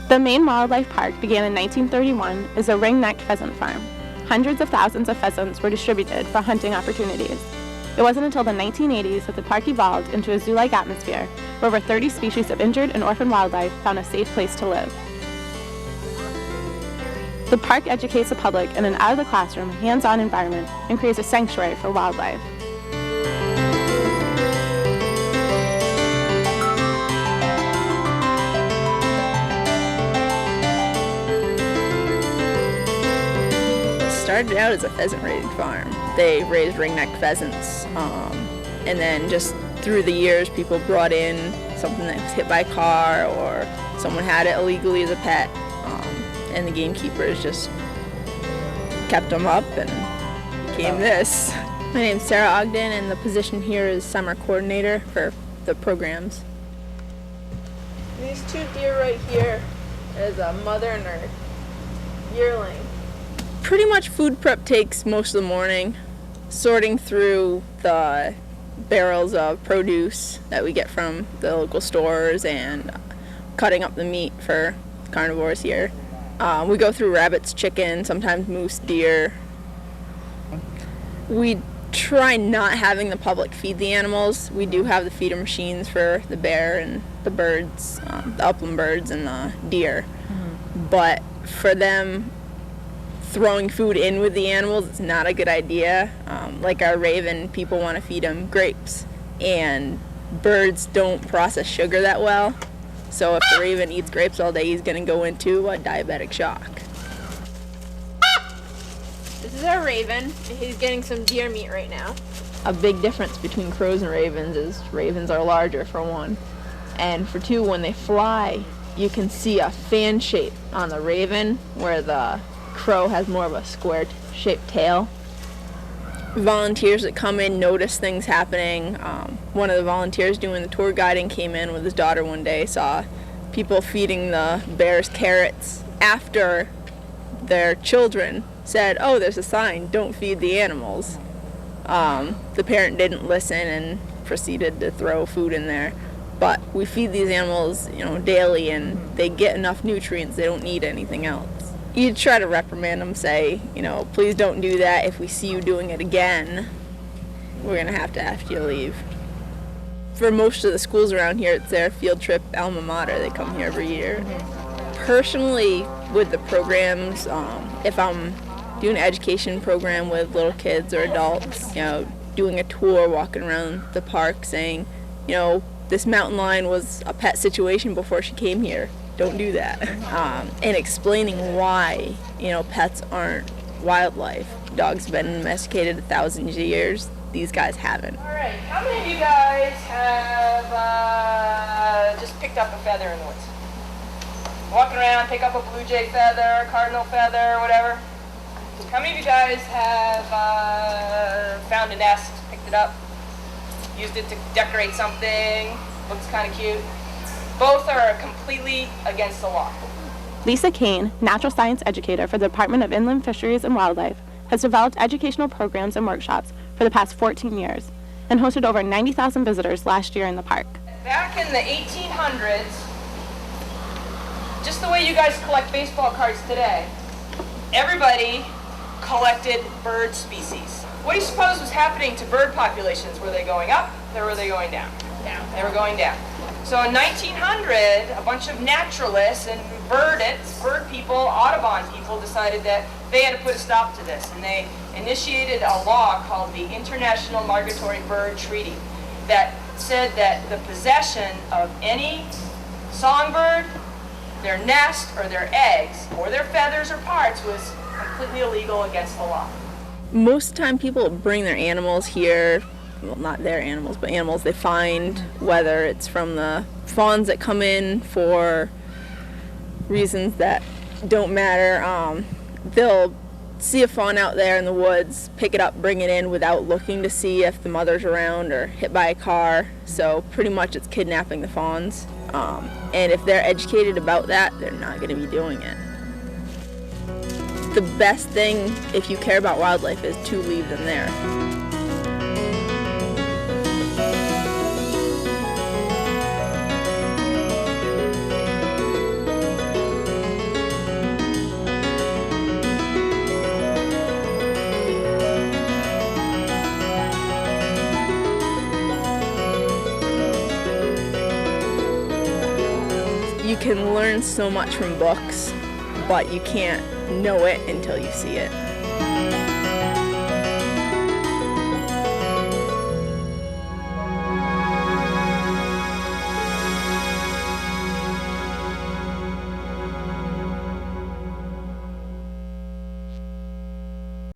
The Maine Wildlife Park began in 1931 as a ring-necked pheasant farm. Hundreds of thousands of pheasants were distributed for hunting opportunities. It wasn't until the 1980s that the park evolved into a zoo-like atmosphere where over 30 species of injured and orphaned wildlife found a safe place to live. The park educates the public in an out-of-the-classroom, hands-on environment and creates a sanctuary for wildlife. Started out as a pheasant raising farm. They raised ring-necked pheasants, and then just through the years people brought in something that was hit by a car or someone had it illegally as a pet, and the gamekeepers just kept them up and became this. My name's Sarah Ogden, and the position here is summer coordinator for the programs. These two deer right here is a mother and her yearling. Pretty much food prep takes most of the morning, sorting through the barrels of produce that we get from the local stores and cutting up the meat for carnivores here. We go through rabbits, chicken, sometimes moose, deer. We try not having the public feed the animals. We do have the feeder machines for the bear and the birds, the upland birds and the deer. But for them, throwing food in with the animals, it's not a good idea. Like our raven, people want to feed them grapes, and birds don't process sugar that well. So if the raven eats grapes all day, he's going to go into a diabetic shock. This is our raven. He's getting some deer meat right now. A big difference between crows and ravens is ravens are larger, for one. And for two, when they fly, you can see a fan shape on the raven where the crow has more of a square-shaped tail. Volunteers that come in notice things happening. One of the volunteers doing the tour guiding came in with his daughter one day, saw people feeding the bears carrots after their children said, "Oh, there's a sign, don't feed the animals." The parent didn't listen and proceeded to throw food in there. But we feed these animals, daily, and they get enough nutrients, they don't need anything else. You try to reprimand them, say, please don't do that. If we see you doing it again, we're going to have to ask you to leave. For most of the schools around here, it's their field trip alma mater. They come here every year. Personally, with the programs, if I'm doing an education program with little kids or adults, doing a tour, walking around the park saying, this mountain lion was a pet situation before she came here. Don't do that. And explaining why, pets aren't wildlife. Dogs have been domesticated 1,000 years. These guys haven't. All right, how many of you guys have just picked up a feather in the woods? Walking around, pick up a blue jay feather, cardinal feather, whatever. How many of you guys have found a nest, picked it up, used it to decorate something, looks kind of cute? Both are completely against the law. Lisa Kane, natural science educator for the Department of Inland Fisheries and Wildlife, has developed educational programs and workshops for the past 14 years and hosted over 90,000 visitors last year in the park. Back in the 1800s, just the way you guys collect baseball cards today, everybody collected bird species. What do you suppose was happening to bird populations? Were they going up or were they going down? Down. They were going down. So in 1900, a bunch of naturalists and bird people, Audubon people, decided that they had to put a stop to this, and they initiated a law called the International Migratory Bird Treaty that said that the possession of any songbird, their nest, or their eggs, or their feathers or parts was completely illegal against the law. Most of the time people bring their animals here, well, not their animals, but animals they find, whether it's from the fawns that come in for reasons that don't matter. They'll see a fawn out there in the woods, pick it up, bring it in without looking to see if the mother's around or hit by a car. So pretty much it's kidnapping the fawns. And if they're educated about that, they're not going to be doing it. The best thing, if you care about wildlife, is to leave them there. can learn so much from books, but you can't know it until you see it.